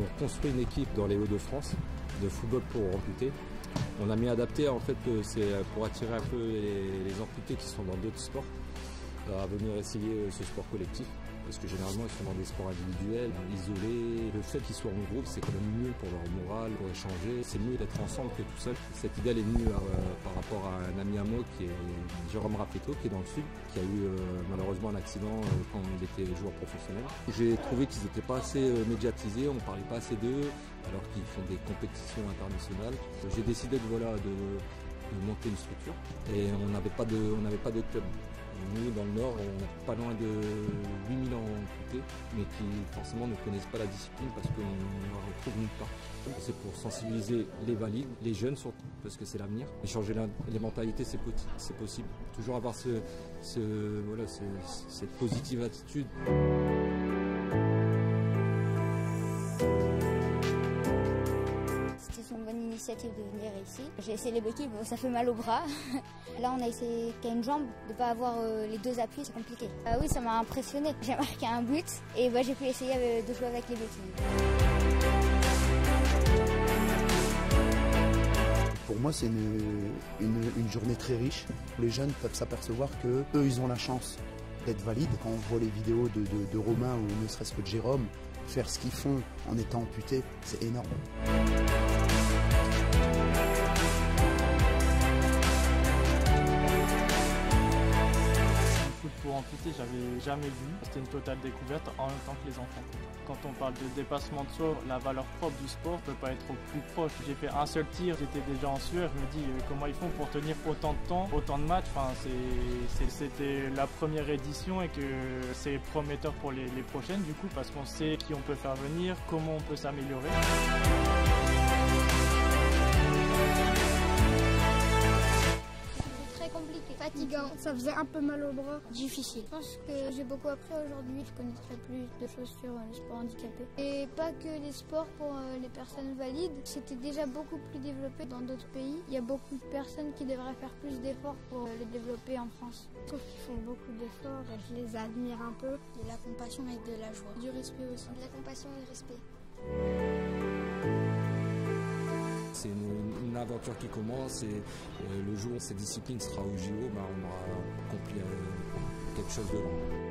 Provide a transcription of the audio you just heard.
On construit une équipe dans les Hauts-de-France de football pour amputés. On a mis adapté, en fait, c'est pour attirer un peu les amputés qui sont dans d'autres sports à venir essayer ce sport collectif. Parce que généralement ils sont dans des sports individuels, isolés. Le fait qu'ils soient en groupe, c'est quand même mieux pour leur morale, pour échanger. C'est mieux d'être ensemble que tout seul. Cette idée elle est venue par rapport à un ami à moi qui est Jérôme Rapeto, qui est dans le sud, qui a eu malheureusement un accident quand il était joueur professionnel. J'ai trouvé qu'ils n'étaient pas assez médiatisés, on ne parlait pas assez d'eux, alors qu'ils font des compétitions internationales. J'ai décidé de monter une structure et on n'avait pas de club. Nous, dans le Nord, on est pas loin de 8000 amputés, mais qui forcément ne connaissent pas la discipline parce qu'on ne la retrouve nulle part. C'est pour sensibiliser les valides, les jeunes surtout, parce que c'est l'avenir. Et changer les mentalités, c'est possible. Toujours avoir cette positive attitude. C'est une bonne initiative de venir ici. J'ai essayé les béquilles, bon, ça fait mal au bras. Là, on a essayé qu'à une jambe, de ne pas avoir les deux appuis, c'est compliqué. Oui, ça m'a impressionné. J'ai marqué un but et j'ai pu essayer de jouer avec les béquilles. Pour moi, c'est une journée très riche. Les jeunes peuvent s'apercevoir qu'eux, ils ont la chance d'être valides. Quand on voit les vidéos de Romain ou ne serait-ce que de Jérôme, faire ce qu'ils font en étant amputés, c'est énorme. Pour amputer, j'avais jamais vu. C'était une totale découverte en même temps que les enfants. Quand on parle de dépassement de soi, la valeur propre du sport ne peut pas être au plus proche. J'ai fait un seul tir, j'étais déjà en sueur. Je me dis comment ils font pour tenir autant de temps, autant de matchs. Enfin, c'était la première édition et que c'est prometteur pour les prochaines du coup parce qu'on sait qui on peut faire venir, comment on peut s'améliorer. Compliqué, fatigant, ça faisait un peu mal au bras, difficile. Je pense que j'ai beaucoup appris aujourd'hui, je connaîtrai plus de choses sur le sport handicapé. Et pas que les sports pour les personnes valides, c'était déjà beaucoup plus développé dans d'autres pays. Il y a beaucoup de personnes qui devraient faire plus d'efforts pour le développer en France. Je trouve qu'ils font beaucoup d'efforts, je les admire un peu. De la compassion et de la joie. Du respect aussi. De la compassion et du respect. C'est une aventure qui commence et le jour où cette discipline sera au JO, on aura accompli quelque chose de grand.